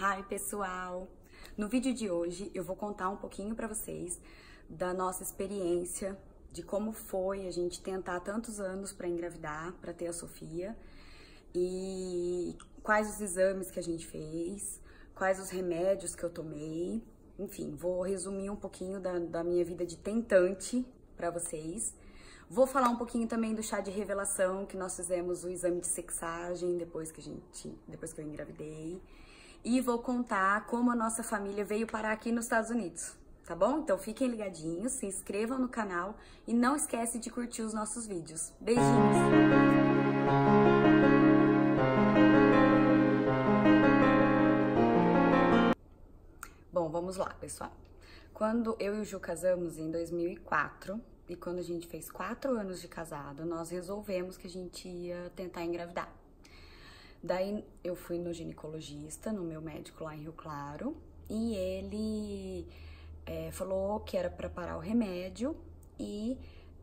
Hi pessoal! No vídeo de hoje eu vou contar um pouquinho pra vocês da nossa experiência, de como foi a gente tentar tantos anos pra engravidar, pra ter a Sofia, e quais os exames que a gente fez, quais os remédios que eu tomei, enfim, vou resumir um pouquinho da minha vida de tentante pra vocês. Vou falar um pouquinho também do chá de revelação, que nós fizemos o exame de sexagem depois que eu engravidei. E vou contar como a nossa família veio parar aqui nos Estados Unidos, tá bom? Então fiquem ligadinhos, se inscrevam no canal e não esquece de curtir os nossos vídeos. Beijinhos! Bom, vamos lá, pessoal. Quando eu e o Ju casamos em 2004, e quando a gente fez 4 anos de casado, nós resolvemos que a gente ia tentar engravidar. Daí eu fui no ginecologista, no meu médico lá em Rio Claro, e ele falou que era para parar o remédio e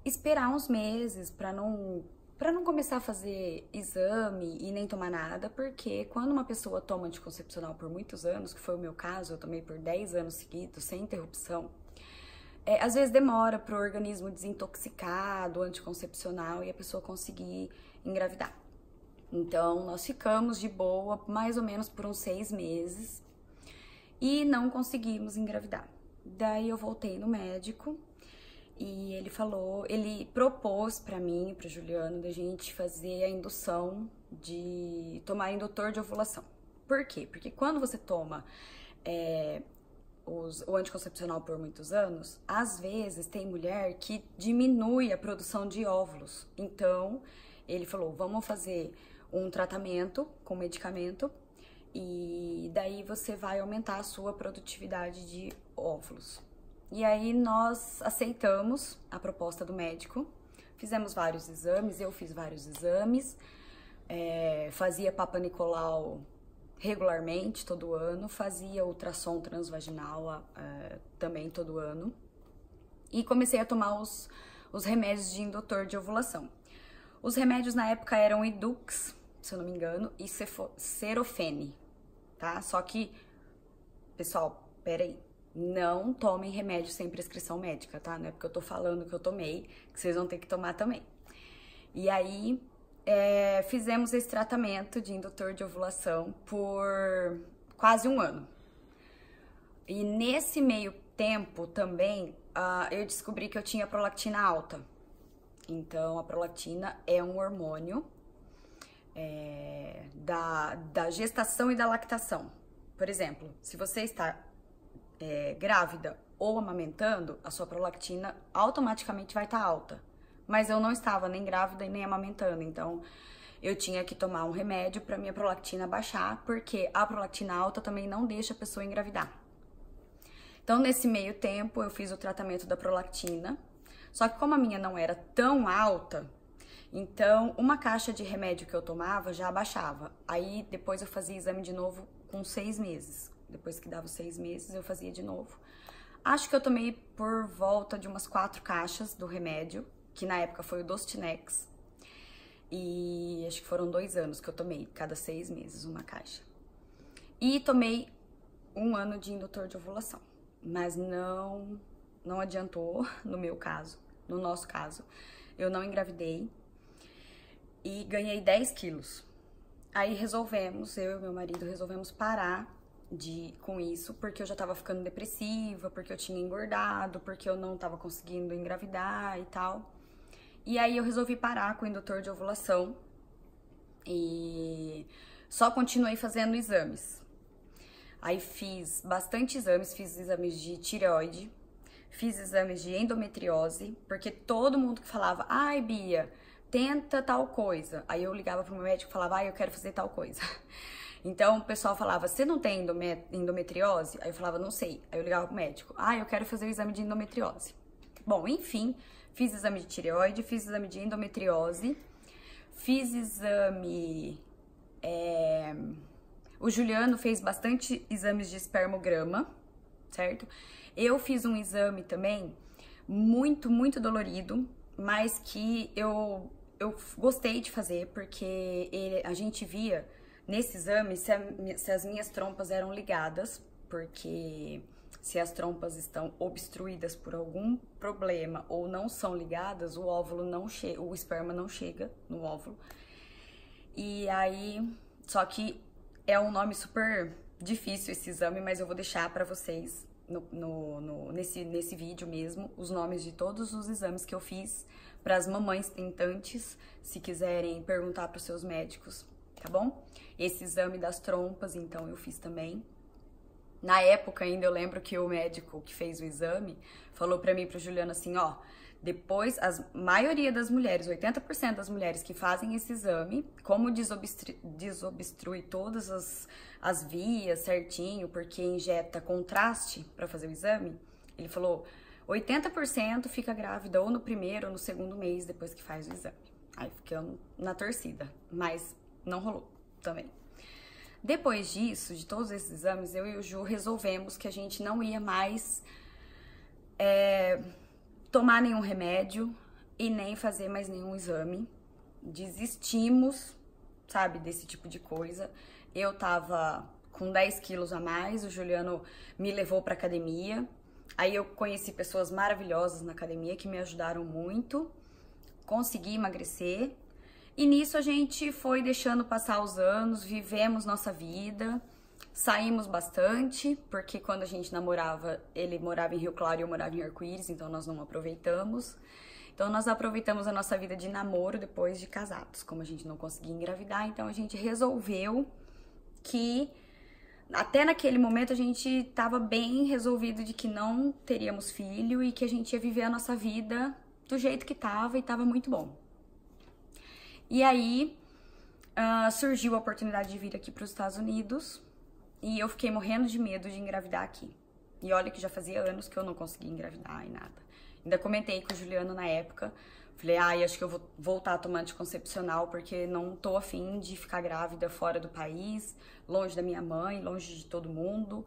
esperar uns meses para não começar a fazer exame e nem tomar nada, porque quando uma pessoa toma anticoncepcional por muitos anos, que foi o meu caso, eu tomei por 10 anos seguidos, sem interrupção, às vezes demora para o organismo desintoxicar do anticoncepcional e a pessoa conseguir engravidar. Então, nós ficamos de boa mais ou menos por uns 6 meses e não conseguimos engravidar. Daí eu voltei no médico e ele propôs para mim e para Juliano da gente fazer a indução de tomar indutor de ovulação. Por quê? Porque quando você toma o anticoncepcional por muitos anos, às vezes tem mulher que diminui a produção de óvulos. Então, ele falou, vamos fazer um tratamento com medicamento e daí você vai aumentar a sua produtividade de óvulos. E aí nós aceitamos a proposta do médico, fizemos vários exames, eu fiz vários exames, fazia Papa Nicolau regularmente, todo ano, fazia ultrassom transvaginal também todo ano e comecei a tomar os remédios de indutor de ovulação. Os remédios na época eram Edux, se eu não me engano, e Serofene, tá? Só que, pessoal, peraí, não tomem remédio sem prescrição médica, tá? Não é porque eu tô falando que eu tomei, que vocês vão ter que tomar também. E aí, fizemos esse tratamento de indutor de ovulação por quase 1 ano. E nesse meio tempo também, eu descobri que eu tinha prolactina alta. Então, a prolactina é um hormônio da gestação e da lactação. Por exemplo, se você está grávida ou amamentando, a sua prolactina automaticamente vai estar alta. Mas eu não estava nem grávida e nem amamentando, então eu tinha que tomar um remédio para minha prolactina baixar, porque a prolactina alta também não deixa a pessoa engravidar. Então, nesse meio tempo, eu fiz o tratamento da prolactina, só que como a minha não era tão alta, então uma caixa de remédio que eu tomava já abaixava. Aí depois eu fazia exame de novo com 6 meses. Depois que dava os 6 meses eu fazia de novo. Acho que eu tomei por volta de umas 4 caixas do remédio, que na época foi o Dostinex. E acho que foram 2 anos que eu tomei, cada 6 meses uma caixa. E tomei 1 ano de indutor de ovulação, mas não adiantou no meu caso, no nosso caso. Eu não engravidei e ganhei 10 quilos. Aí eu e meu marido resolvemos parar com isso, porque eu já tava ficando depressiva, porque eu tinha engordado, porque eu não tava conseguindo engravidar e tal. E aí eu resolvi parar com o indutor de ovulação e só continuei fazendo exames. Aí fiz bastante exames, fiz exames de tireoide, fiz exames de endometriose, porque todo mundo que falava, ai Bia, tenta tal coisa. Aí eu ligava pro meu médico e falava, ai, eu quero fazer tal coisa. Então o pessoal falava, você não tem endometriose? Aí eu falava, não sei. Aí eu ligava pro médico, ai, eu quero fazer o exame de endometriose. Bom, enfim, fiz exame de tireoide, fiz exame de endometriose, fiz exame... O Juliano fez bastante exames de espermograma, certo? Eu fiz um exame também muito, muito dolorido, mas que eu gostei de fazer, porque a gente via nesse exame se as minhas trompas eram ligadas, porque se as trompas estão obstruídas por algum problema ou não são ligadas, o óvulo não chega, o esperma não chega no óvulo. E aí, só que é um nome super difícil esse exame, mas eu vou deixar pra vocês nesse vídeo mesmo os nomes de todos os exames que eu fiz para as mamães tentantes, se quiserem perguntar para os seus médicos, tá bom? Esse exame das trompas, então, eu fiz também. Na época ainda eu lembro que o médico que fez o exame falou pra mim e pro Juliano assim, ó, depois a maioria das mulheres, 80% das mulheres que fazem esse exame, como desobstrui todas as vias certinho, porque injeta contraste pra fazer o exame, ele falou, 80% fica grávida ou no primeiro ou no segundo mês depois que faz o exame. Aí ficamos na torcida, mas não rolou também. Depois disso, de todos esses exames, eu e o Ju resolvemos que a gente não ia mais tomar nenhum remédio e nem fazer mais nenhum exame. Desistimos, sabe, desse tipo de coisa. Eu tava com 10 quilos a mais, o Juliano me levou pra academia. Aí eu conheci pessoas maravilhosas na academia que me ajudaram muito. Consegui emagrecer. E nisso a gente foi deixando passar os anos, vivemos nossa vida, saímos bastante, porque quando a gente namorava, ele morava em Rio Claro e eu morava em Arco-Íris, então nós não aproveitamos. Então nós aproveitamos a nossa vida de namoro depois de casados. Como a gente não conseguia engravidar, então a gente resolveu que até naquele momento a gente estava bem resolvido de que não teríamos filho e que a gente ia viver a nossa vida do jeito que estava e estava muito bom. E aí, surgiu a oportunidade de vir aqui para os Estados Unidos e eu fiquei morrendo de medo de engravidar aqui. E olha que já fazia anos que eu não conseguia engravidar e nada. Ainda comentei com o Juliano na época, falei, acho que eu vou voltar a tomar anticoncepcional porque não tô afim de ficar grávida fora do país, longe da minha mãe, longe de todo mundo.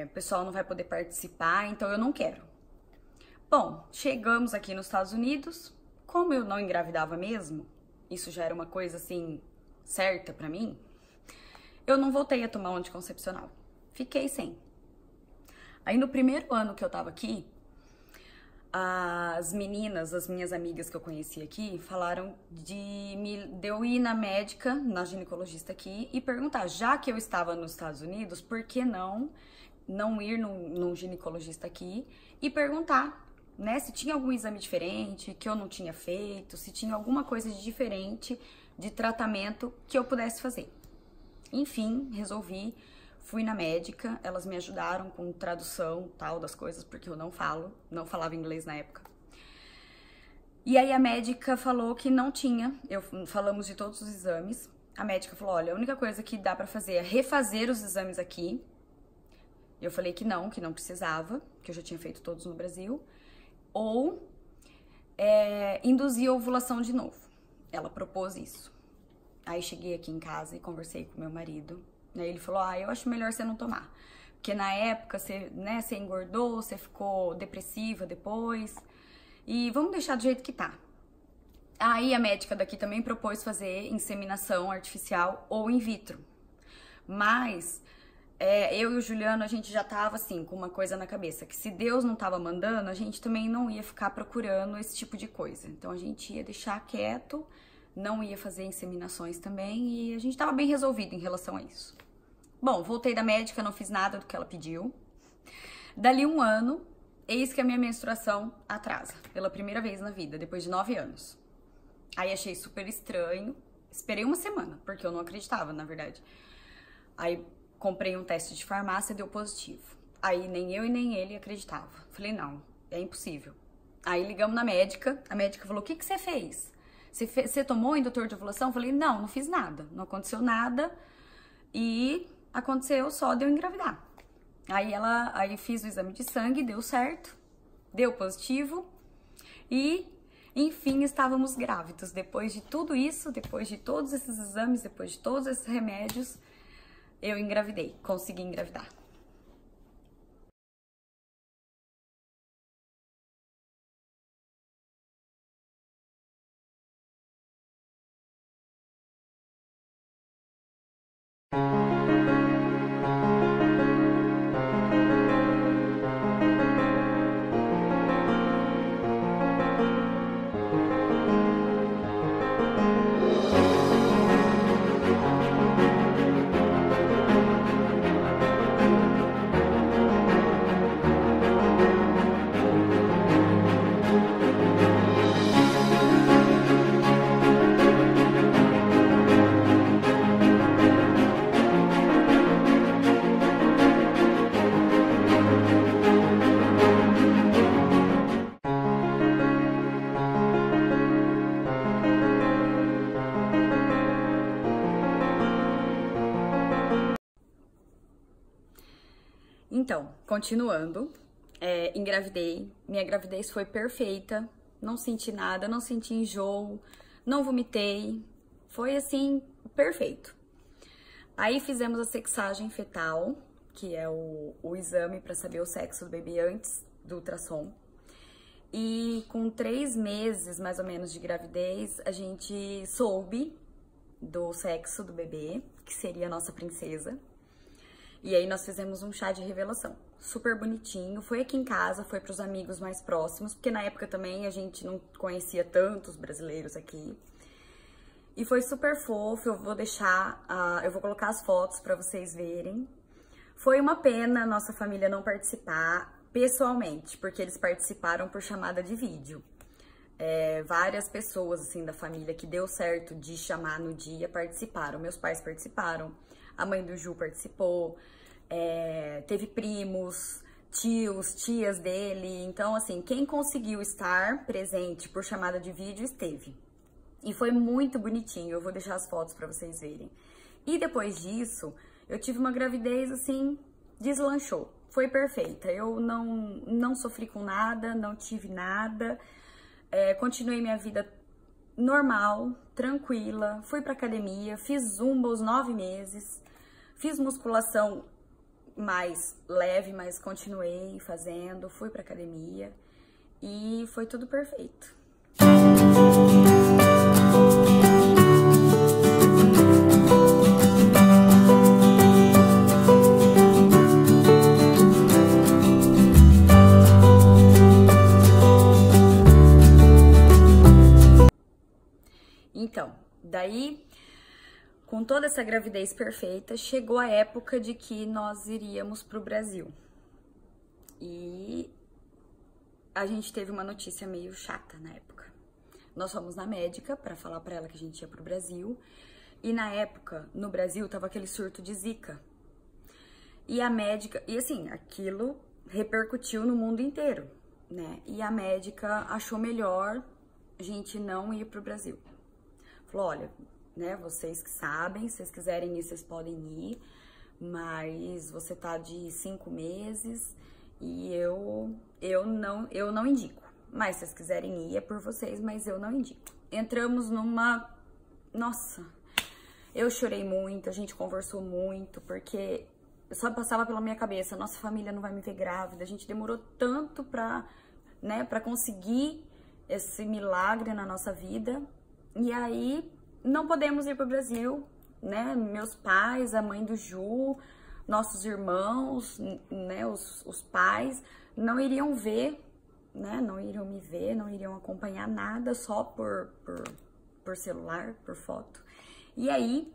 O pessoal não vai poder participar, então eu não quero. Bom, chegamos aqui nos Estados Unidos, como eu não engravidava mesmo, isso já era uma coisa assim, certa pra mim, eu não voltei a tomar o anticoncepcional. Fiquei sem. Aí no primeiro ano que eu tava aqui, as meninas, as minhas amigas que eu conheci aqui, falaram de eu ir na médica, na ginecologista aqui, e perguntar, já que eu estava nos Estados Unidos, por que não ir num ginecologista aqui e perguntar, né, se tinha algum exame diferente que eu não tinha feito, se tinha alguma coisa de diferente de tratamento que eu pudesse fazer. Enfim, resolvi, fui na médica, elas me ajudaram com tradução tal das coisas, porque eu não falava inglês na época. E aí a médica falou que não tinha, falamos de todos os exames, a médica falou, olha, a única coisa que dá pra fazer é refazer os exames aqui. Eu falei que não precisava, que eu já tinha feito todos no Brasil, ou induzir a ovulação de novo. Ela propôs isso. Aí cheguei aqui em casa e conversei com meu marido, né? Ele falou, eu acho melhor você não tomar, porque na época você engordou, você ficou depressiva depois, e vamos deixar do jeito que tá. Aí a médica daqui também propôs fazer inseminação artificial ou in vitro, mas eu e o Juliano, a gente já tava assim, com uma coisa na cabeça, que se Deus não tava mandando, a gente também não ia ficar procurando esse tipo de coisa. Então a gente ia deixar quieto, não ia fazer inseminações também, e a gente tava bem resolvido em relação a isso. Bom, voltei da médica, não fiz nada do que ela pediu. Dali um ano, eis que a minha menstruação atrasa, pela primeira vez na vida, depois de 9 anos. Aí achei super estranho, esperei uma semana, porque eu não acreditava, na verdade. Aí comprei um teste de farmácia, deu positivo. Aí nem eu e nem ele acreditava. Falei, não, é impossível. Aí ligamos na médica, a médica falou, o que você fez? Você tomou indutor de ovulação? Falei, não fiz nada, não aconteceu nada e aconteceu só de eu engravidar. Aí fiz o exame de sangue, deu certo, deu positivo e, enfim, estávamos grávidos. Depois de tudo isso, depois de todos esses exames, depois de todos esses remédios, eu engravidei, consegui engravidar. Então, continuando, engravidei. Minha gravidez foi perfeita. Não senti nada, não senti enjoo, não vomitei. Foi assim, perfeito. Aí fizemos a sexagem fetal, que é o exame para saber o sexo do bebê antes do ultrassom. E com 3 meses, mais ou menos, de gravidez, a gente soube do sexo do bebê, que seria a nossa princesa. E aí nós fizemos um chá de revelação, super bonitinho. Foi aqui em casa, foi para os amigos mais próximos, porque na época também a gente não conhecia tantos brasileiros aqui. E foi super fofo, eu vou colocar as fotos para vocês verem. Foi uma pena nossa família não participar pessoalmente, porque eles participaram por chamada de vídeo. Várias pessoas assim da família que deu certo de chamar no dia participaram. Meus pais participaram, a mãe do Ju participou, teve primos, tios, tias dele. Então, assim, quem conseguiu estar presente por chamada de vídeo esteve. E foi muito bonitinho, eu vou deixar as fotos pra vocês verem. E depois disso, eu tive uma gravidez, assim, deslanchou. Foi perfeita, eu não sofri com nada, não tive nada. Continuei minha vida normal, tranquila, fui pra academia, fiz zumba aos 9 meses, fiz musculação mais leve, mas continuei fazendo, fui pra academia e foi tudo perfeito. Então, daí, com toda essa gravidez perfeita, chegou a época de que nós iríamos para o Brasil. E a gente teve uma notícia meio chata na época. Nós fomos na médica para falar para ela que a gente ia para o Brasil. E na época, no Brasil, tava aquele surto de Zika. E a médica... E assim, aquilo repercutiu no mundo inteiro, né? E a médica achou melhor a gente não ir para o Brasil. Falou, olha, né, vocês que sabem, se vocês quiserem ir, vocês podem ir, mas você tá de 5 meses e eu não indico. Mas se vocês quiserem ir, é por vocês, mas eu não indico. Entramos numa... Nossa, eu chorei muito, a gente conversou muito, porque só passava pela minha cabeça, nossa família não vai me ver grávida, a gente demorou tanto pra conseguir esse milagre na nossa vida. E aí, não podemos ir para o Brasil, né? Meus pais, a mãe do Ju, nossos irmãos, né? Os pais não iriam ver, né? Não iriam me ver, não iriam acompanhar nada, só por celular, por foto. E aí,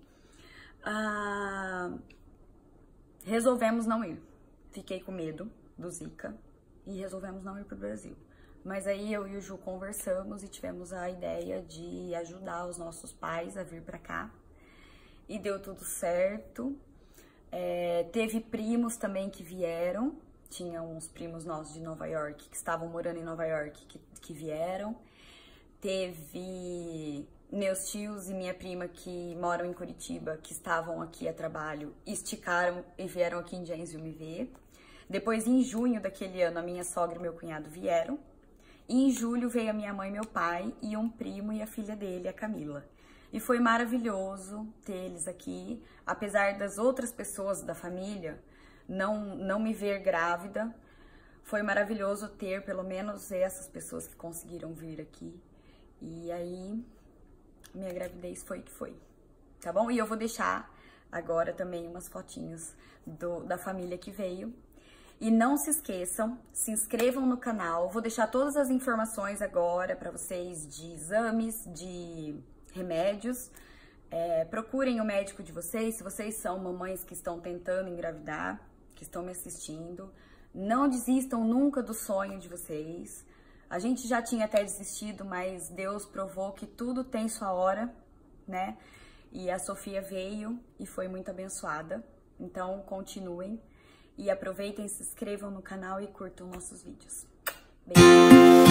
resolvemos não ir. Fiquei com medo do Zika e resolvemos não ir para o Brasil. Mas aí eu e o Ju conversamos e tivemos a ideia de ajudar os nossos pais a vir pra cá. E deu tudo certo. Teve primos também que vieram. Tinha uns primos nossos de Nova York, que estavam morando em Nova York, que vieram. Teve meus tios e minha prima que moram em Curitiba, que estavam aqui a trabalho, esticaram e vieram aqui em Janesville me ver. Depois, em junho daquele ano, a minha sogra e meu cunhado vieram. E em julho veio a minha mãe, meu pai e um primo e a filha dele, a Camila. E foi maravilhoso ter eles aqui, apesar das outras pessoas da família não me ver grávida. Foi maravilhoso ter pelo menos essas pessoas que conseguiram vir aqui. E aí, minha gravidez foi o que foi, tá bom? E eu vou deixar agora também umas fotinhos da família que veio. E não se esqueçam, se inscrevam no canal, vou deixar todas as informações agora para vocês de exames, de remédios. Procurem o médico de vocês, se vocês são mamães que estão tentando engravidar, que estão me assistindo. Não desistam nunca do sonho de vocês. A gente já tinha até desistido, mas Deus provou que tudo tem sua hora, né? E a Sofia veio e foi muito abençoada. Então, continuem. E aproveitem, se inscrevam no canal e curtam nossos vídeos. Beijo!